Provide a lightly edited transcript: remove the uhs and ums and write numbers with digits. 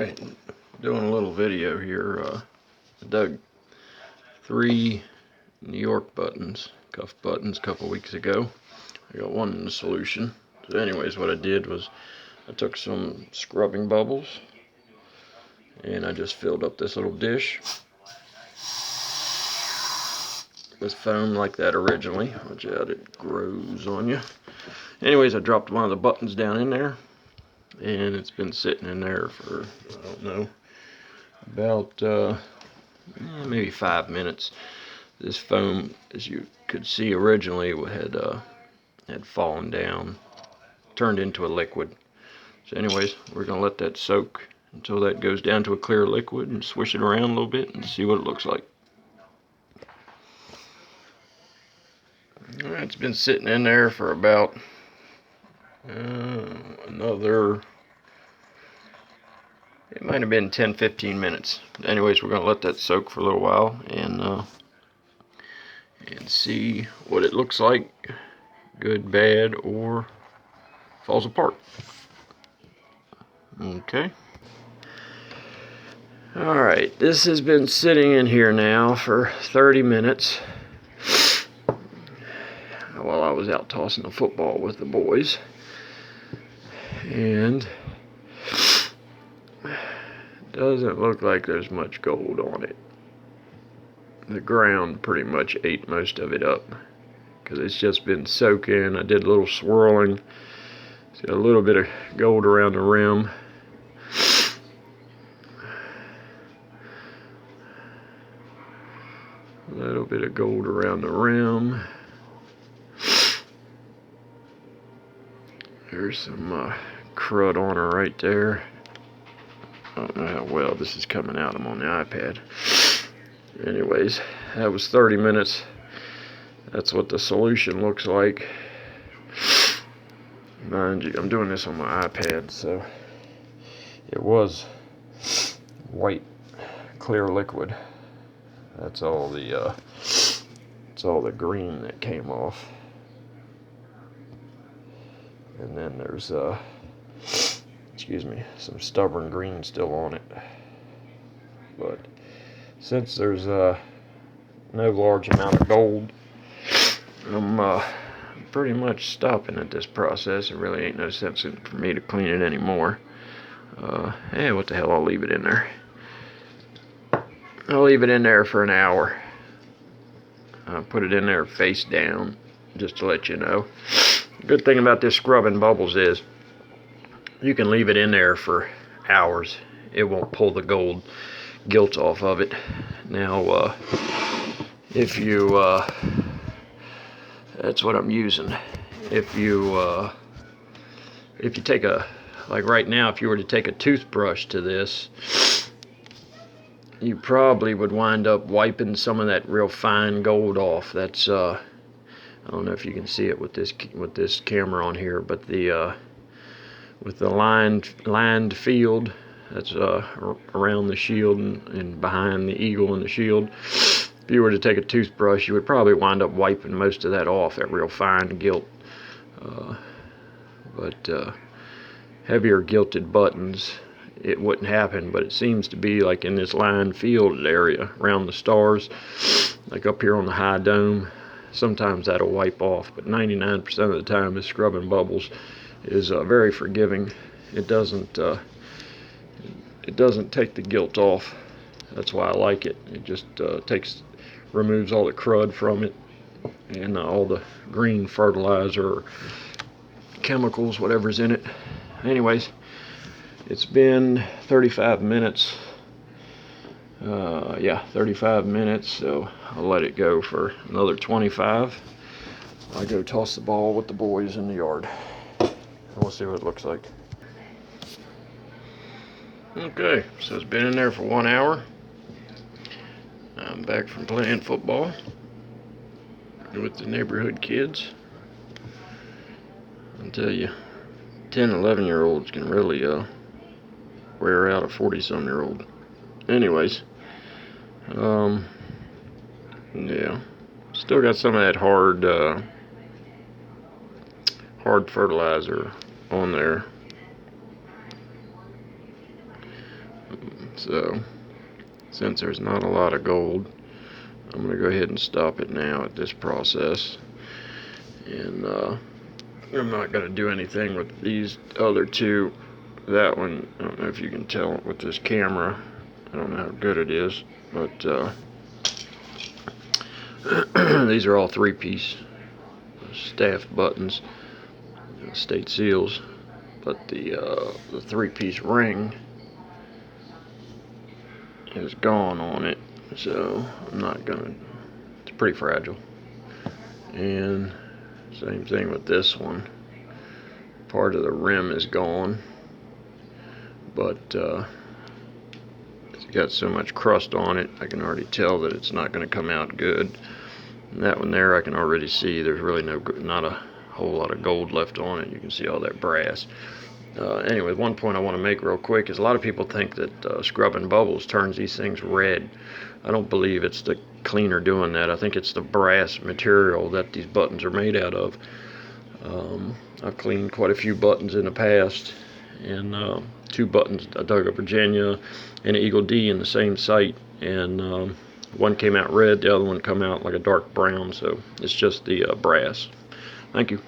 Alright, doing a little video here. I dug 3 New York buttons, cuff buttons, a couple weeks ago. I got one in the solution. So anyways, what I did was I took some scrubbing bubbles and I just filled up this little dish with foam like that originally. Watch out, it grows on you. Anyways, I dropped one of the buttons down in there, and it's been sitting in there for, I don't know, about maybe 5 minutes. This foam, as you could see originally, had fallen down, turned into a liquid. So anyways, we're going to let that soak until that goes down to a clear liquid and swish it around a little bit and see what it looks like. Alright, it's been sitting in there for about another, it might have been 10-15 minutes. Anyways, we're going to let that soak for a little while and see what it looks like, good, bad, or falls apart. Okay. Alright, this has been sitting in here now for 30 minutes while I was out tossing the football with the boys. And doesn't look like there's much gold on it. The ground pretty much ate most of it up because it's just been soaking. I did a little swirling. It's got a little bit of gold around the rim. A little bit of gold around the rim. There's some crud on her right there. I don't know how well this is coming out. I'm on the iPad. Anyways, that was 30 minutes. That's what the solution looks like. Mind you, I'm doing this on my iPad, so it was white, clear liquid. That's all the green that came off. And then there's some stubborn green still on it. But since there's no large amount of gold, I'm pretty much stopping at this process. There really ain't no sense for me to clean it anymore. Hey, what the hell, I'll leave it in there. I'll leave it in there for an hour. Put it in there face down, just to let you know. The good thing about this scrubbing bubbles is you can leave it in there for hours. It won't pull the gold gilt off of it. Now, if you, that's what I'm using. If you take like right now, if you were to take a toothbrush to this, you probably would wind up wiping some of that real fine gold off. That's I don't know if you can see it with this camera on here, but with the lined field that's around the shield and behind the eagle and the shield, if you were to take a toothbrush, you would probably wind up wiping most of that off, that real fine gilt. But heavier gilted buttons, it wouldn't happen, but it seems to be like in this lined field area around the stars, like up here on the high dome. Sometimes that'll wipe off, but 99% of the time this scrubbing bubbles is very forgiving. It doesn't take the gilt off. That's why I like it. It just removes all the crud from it and all the green fertilizer or chemicals, whatever's in it. Anyways, it's been 35 minutes. 35 minutes, so I'll let it go for another 25. I go toss the ball with the boys in the yard. We'll see what it looks like. Okay, so it's been in there for 1 hour. I'm back from playing football with the neighborhood kids. I'll tell you, 10, 11-year-olds can really wear out a 40-some-year-old. Anyways, yeah, still got some of that hard fertilizer on there. So since there's not a lot of gold, I'm going to go ahead and stop it now at this process. And I'm not going to do anything with these other two. That one, I don't know if you can tell with this camera. I don't know how good it is, but these are all 3-piece staff buttons, state seals. But the 3-piece ring is gone on it, so I'm not gonna. It's pretty fragile. And same thing with this one. Part of the rim is gone, but it's got so much crust on it, I can already tell that it's not going to come out good. And that one there, I can already see there's really not a whole lot of gold left on it. You can see all that brass. Anyway, one point I want to make real quick is a lot of people think that scrubbing bubbles turns these things red. I don't believe it's the cleaner doing that. I think it's the brass material that these buttons are made out of. I've cleaned quite a few buttons in the past, and 2 buttons, a Doug of Virginia and an Eagle D in the same site, and one came out red, the other one come out like a dark brown, so it's just the brass. Thank you.